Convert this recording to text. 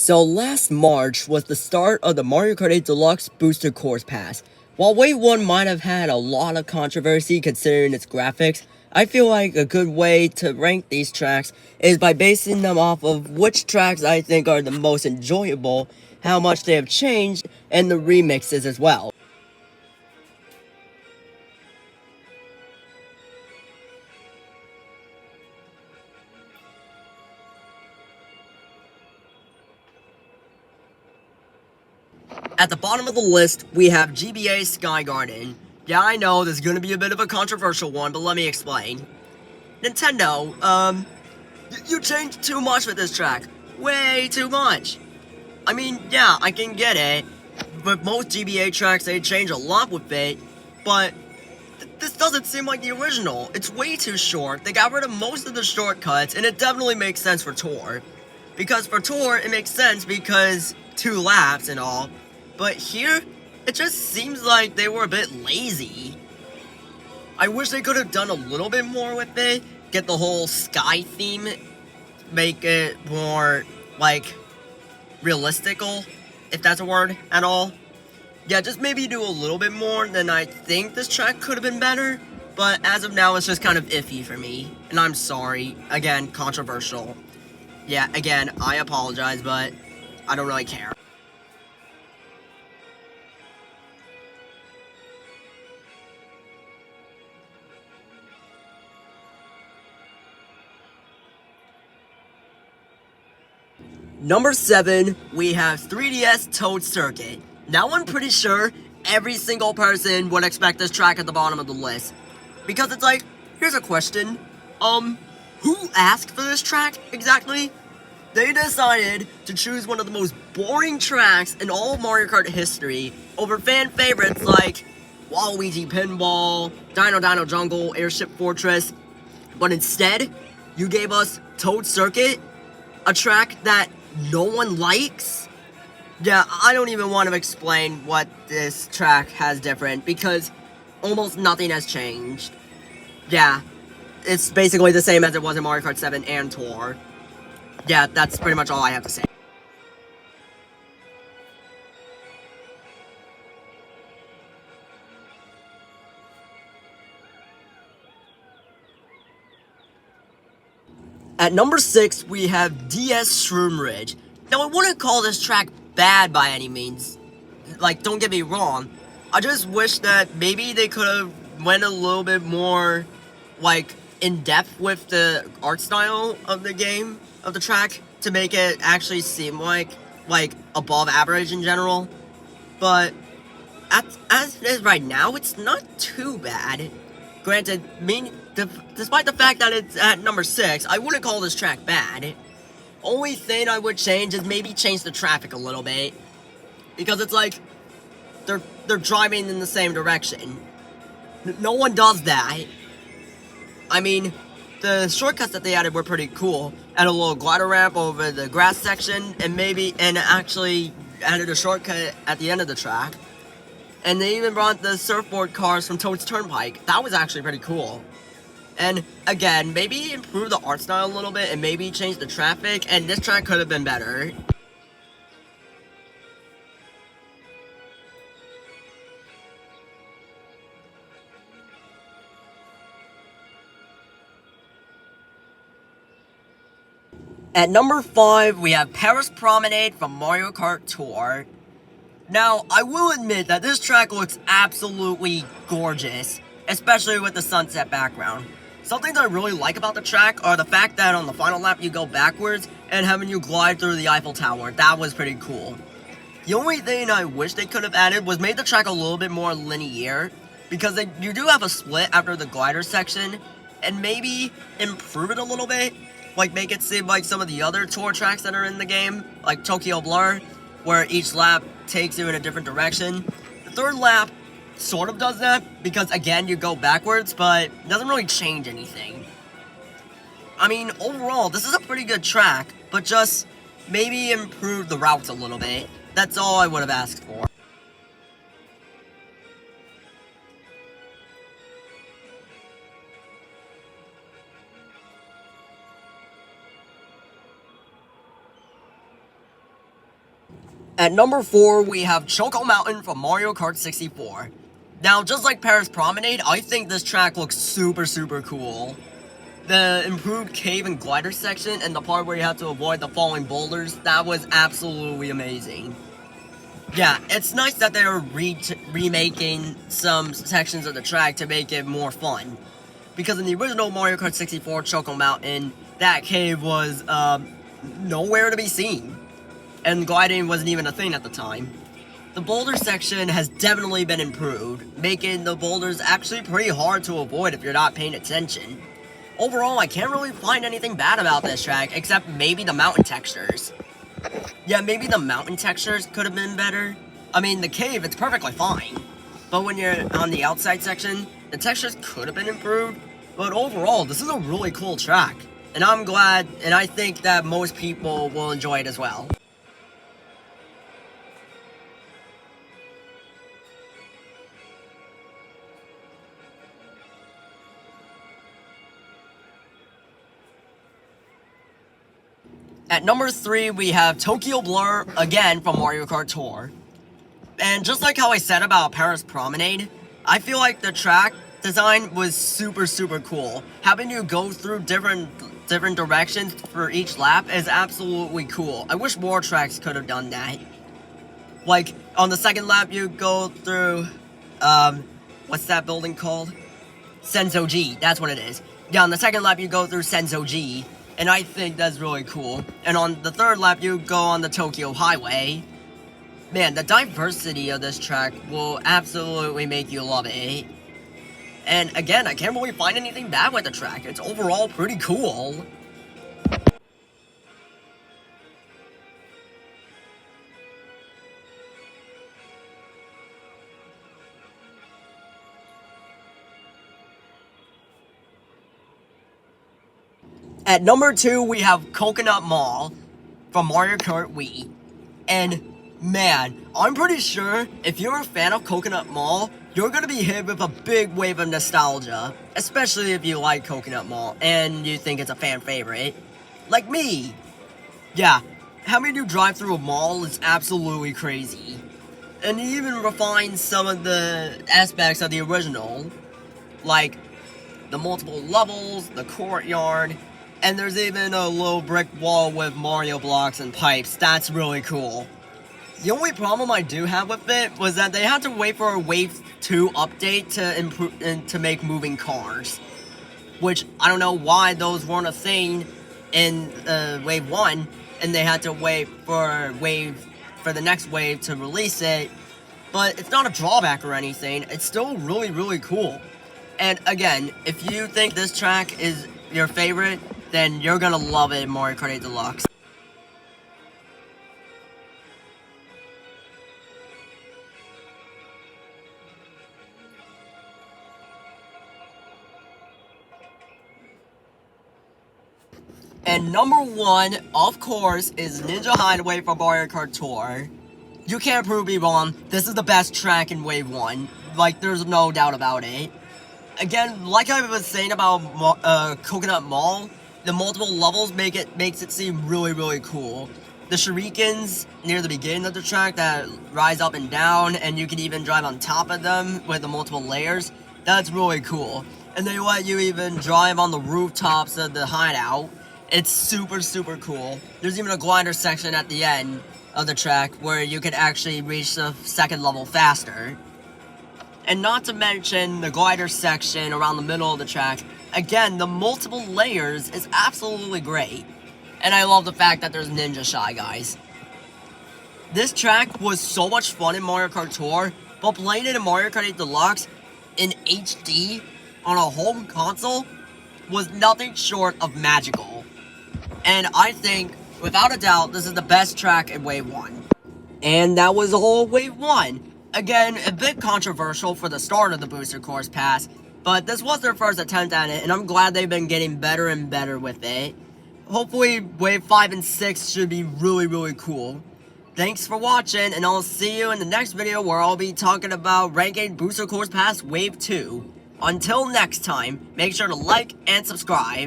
So last March was the start of the Mario Kart 8 Deluxe Booster Course Pass. While Wave 1 might have had a lot of controversy considering its graphics, I feel like a good way to rank these tracks is by basing them off of which tracks I think are the most enjoyable, how much they have changed, and the remixes as well. At the bottom of the list, we have GBA Sky Garden. Yeah, I know this is going to be a bit of a controversial one, but let me explain. Nintendo, you changed too much with this track. Way too much. I mean, yeah, I can get it. But most GBA tracks, they change a lot with it. But this doesn't seem like the original. It's way too short. They got rid of most of the shortcuts, and it definitely makes sense for Tour. Because for Tour, it makes sense because 2 laps and all. But here, it just seems like they were a bit lazy. I wish they could have done a little bit more with it. Get the whole sky theme, make it more, like, realistical, if that's a word at all. Yeah, just maybe do a little bit more, then I think this track could have been better. But as of now, it's just kind of iffy for me. And I'm sorry. Again, controversial. Yeah, again, I apologize, but I don't really care. Number 7, we have 3DS Toad Circuit. Now I'm pretty sure every single person would expect this track at the bottom of the list. Because it's like, here's a question. Who asked for this track exactly? They decided to choose one of the most boring tracks in all of Mario Kart history over fan favorites like Waluigi Pinball, Dino Dino Jungle, Airship Fortress. But instead, you gave us Toad Circuit, a track that no one likes? Yeah, I don't even want to explain what this track has different because almost nothing has changed. Yeah, it's basically the same as it was in Mario Kart 7 and Tour. Yeah, that's pretty much all I have to say. At number 6, we have DS Shroom Ridge. Now, I wouldn't call this track bad by any means. Like, don't get me wrong. I just wish that maybe they could have went a little bit more, like, in depth with the art style of the game, of the track, to make it actually seem like above average in general. But as it is right now, it's not too bad. Granted, despite the fact that it's at number 6, I wouldn't call this track bad. Only thing I would change is maybe change the traffic a little bit. Because it's like, they're driving in the same direction. No one does that. I mean, the shortcuts that they added were pretty cool. Added a little glider ramp over the grass section, and actually added a shortcut at the end of the track. And they even brought the surfboard cars from Toad's Turnpike. That was actually pretty cool. And again, maybe improve the art style a little bit and maybe change the traffic, and this track could have been better. At number 5, we have Paris Promenade from Mario Kart Tour. Now, I will admit that this track looks absolutely gorgeous, especially with the sunset background. Something that I really like about the track are the fact that on the final lap you go backwards and having you glide through the Eiffel Tower. That was pretty cool. The only thing I wish they could have added was made the track a little bit more linear, because you do have a split after the glider section, and maybe improve it a little bit. Like, make it seem like some of the other tour tracks that are in the game, like Tokyo Blur, where each lap takes you in a different direction. The third lap sort of does that, because again, you go backwards, but it doesn't really change anything. I mean, overall, this is a pretty good track, but just maybe improve the routes a little bit. That's all I would have asked for. At number 4, we have Choco Mountain from Mario Kart 64. Now, just like Paris Promenade, I think this track looks super cool. The improved cave and glider section and the part where you have to avoid the falling boulders, that was absolutely amazing. Yeah, it's nice that they're remaking some sections of the track to make it more fun. Because in the original Mario Kart 64 Choco Mountain, that cave was nowhere to be seen. And gliding wasn't even a thing at the time. The boulder section has definitely been improved, making the boulders actually pretty hard to avoid if you're not paying attention. Overall, I can't really find anything bad about this track, except maybe the mountain textures. Yeah, maybe the mountain textures could have been better. I mean, the cave, it's perfectly fine. But when you're on the outside section, the textures could have been improved. But overall, this is a really cool track. And I'm glad, and I think that most people will enjoy it as well. At number 3, we have Tokyo Blur, again from Mario Kart Tour. And just like how I said about Paris Promenade, I feel like the track design was super cool. Having you go through different directions for each lap is absolutely cool. I wish more tracks could have done that. Like, on the second lap you go through, what's that building called? Senso-ji, that's what it is. Yeah, on the second lap you go through Senso-ji, and I think that's really cool. And on the third lap you go on the Tokyo Highway. Man, the diversity of this track will absolutely make you love it. And again, I can't really find anything bad with the track. It's overall pretty cool. At number 2, we have Coconut Mall from Mario Kart Wii. And man, I'm pretty sure if you're a fan of Coconut Mall, you're gonna be hit with a big wave of nostalgia. Especially if you like Coconut Mall and you think it's a fan favorite. Like me. Yeah, having you drive through a mall is absolutely crazy. And it even refines some of the aspects of the original. Like the multiple levels, the courtyard, and there's even a little brick wall with Mario blocks and pipes. That's really cool. The only problem I do have with it was that they had to wait for a Wave 2 update to improve and to make moving cars. Which, I don't know why those weren't a thing in Wave 1, and they had to wait for the next wave to release it. But it's not a drawback or anything, it's still really cool. And again, if you think this track is your favorite, then you're gonna love it in Mario Kart 8 Deluxe. And number 1, of course, is Ninja Hideaway from Mario Kart Tour. You can't prove me wrong, this is the best track in Wave 1. Like, there's no doubt about it. Again, like I was saying about Coconut Mall, the multiple levels makes it seem really cool. The shurikens near the beginning of the track that rise up and down, and you can even drive on top of them with the multiple layers, that's really cool. And they let you even drive on the rooftops of the hideout. It's super cool. There's even a glider section at the end of the track where you can actually reach the second level faster. And not to mention the glider section around the middle of the track. Again, the multiple layers is absolutely great. And I love the fact that there's Ninja Shy Guys. This track was so much fun in Mario Kart Tour, but playing it in Mario Kart 8 Deluxe in HD on a home console was nothing short of magical. And I think, without a doubt, this is the best track in Wave 1. And that was all Wave 1. Again, a bit controversial for the start of the Booster Course Pass, but this was their first attempt at it, and I'm glad they've been getting better and better with it. Hopefully, Wave 5 and 6 should be really cool. Thanks for watching, and I'll see you in the next video where I'll be talking about ranking Booster Course Pass Wave 2. Until next time, make sure to like and subscribe.